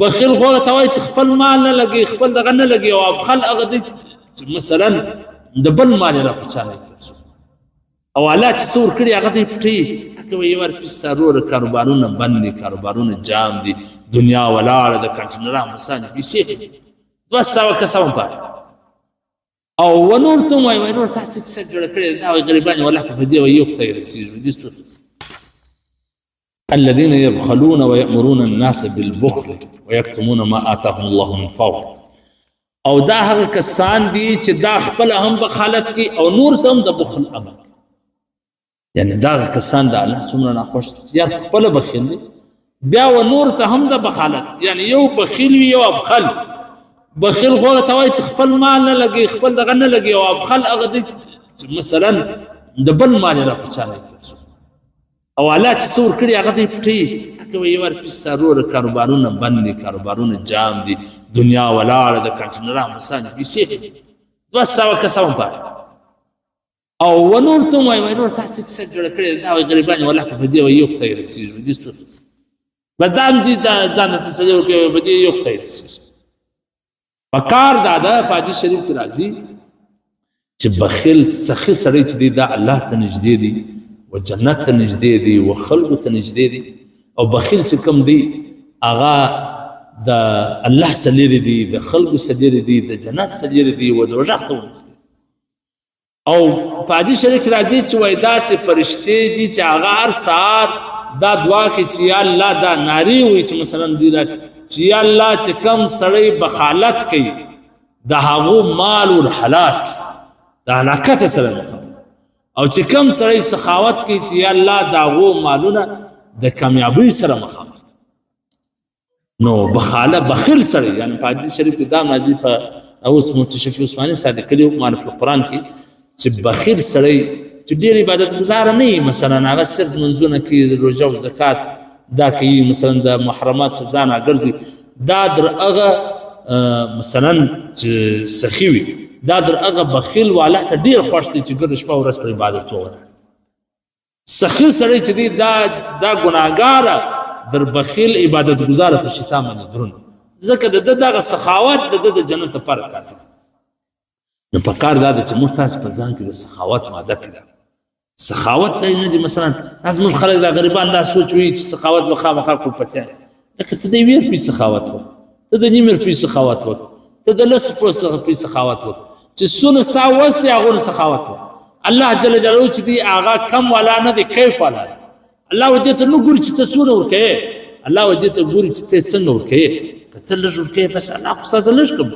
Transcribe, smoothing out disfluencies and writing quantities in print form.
بخیل خو ته وایي چې خپل مال نه لګي خپل دغه نه لګي او ابخل هغه دی چې مثلا د بل مال را پچانه او الله چې څور کړي هغه دی پټي هغه وایي ورپسته روره کاروبارونه بند دي کاروبارونه جام دي دنیا ولاړه د کنټینرانو مسانې پیسې 200 کسان پاتې او ونور ته وایي ورور تاسو څه جوړ کړی دا غریبان ولا په دې وایي یو ته رسیږي دي الذين يبخلون ويأمرون الناس بالبخل ويكتمون ما آتاهم الله من فضل او دا هغه کسان دي چې دا خپل هم بخالت کی او نور ته هم د بخل عمل یعنی دا هغه کسان دا الله څومره ناخوش یا خپل بخیل دي بیا و نور ته هم د بخالت یعنی یو بخیل وي یو ابخل بخیل خو ته وایي چې خپل مال نه لګي خپل دغه نه لګي او ابخل هغه دی مثلا د بل مال را پچانه او الله چې څور کړي هغه دی پټي هغه وایي ورپسته روره کاروبارونه بند دي کاروبارونه جام دي دنیا ولاړه د کنټینرانو مسانې پیسې 200 کسان پاتې او ونور ته وایي ورور تاسو څه جوړ کړی دا غریبان ولا په دې وایي یو ته رسیږي دي بس دا هم چې ځان ته سجو کې په دې یو ته رسیږي پکار دادا په حدیث شریف کې راځي چې بخیل سخي سړی چې دی دا الله ته نږدې دی و جنت ته نږدې دی و خلقو ته نږدې دی او بخیل چې کوم دی هغه د الله سره لري دی د خلقو سره لري دی د جنت سره لري دی و دوزخ ته او په حدیث شریف کې راځي چې وای داسې فرشتې دي چې هغه هر سهار دا دعا کوي چې یا الله دا ناری وي چې مثلا دی راشي چې یا الله چې کم سړی بخالت کوي د هغو مال او حالات د هلاکت سره او چې کم سړی سخاوت کوي چې یا الله د هغو مالونه د کامیابی سره مخامخ نو بخیل سړی یعنی په حدیث شریف کې دا نازل په اوس مفتي شفیع عثماني صاحب کلیو معرفت القرآن کې چې بخیل سړی چې ډېر عبادت گزار نه وي مثلا هغه صرف منځونه کوي روژه او زکات دا کوي مثلا د محرمات څخه ځان ګرځي دا در هغه مثلا چې سخي وي دا در هغه بخیل والا ته ډېر خوښ دی چې ګرځي شپه او ورځ په عبادت وکړي سخي سړی چې دی دا ګناهګاره در بخیل عبادت گزار په شتا باندې درون ځکه د دغه سخاوت د جنت لپاره کافي نو په کار دا چې موږ تاسو په ځان کې د سخاوت ماده کړو سخاوت نه دي مثلا تاسو موږ خلک د غریبان دا سوچ وي چې سخاوت به خامخا کو پته لکه ته د ویر په سخاوت وو ته د نیمر په سخاوت وو ته د لس په سخاوت وو چې سونه ستا وسته هغه سخاوت وو الله جل جلاله چې دی هغه کم ولا نه دی کیف ولا الله وجه ته نو ګور چې ته سونه ورکه الله وجه ته ګور چې ته څنګه ورکه کته لږ ورکه بس الله خو تاسو لږ کوم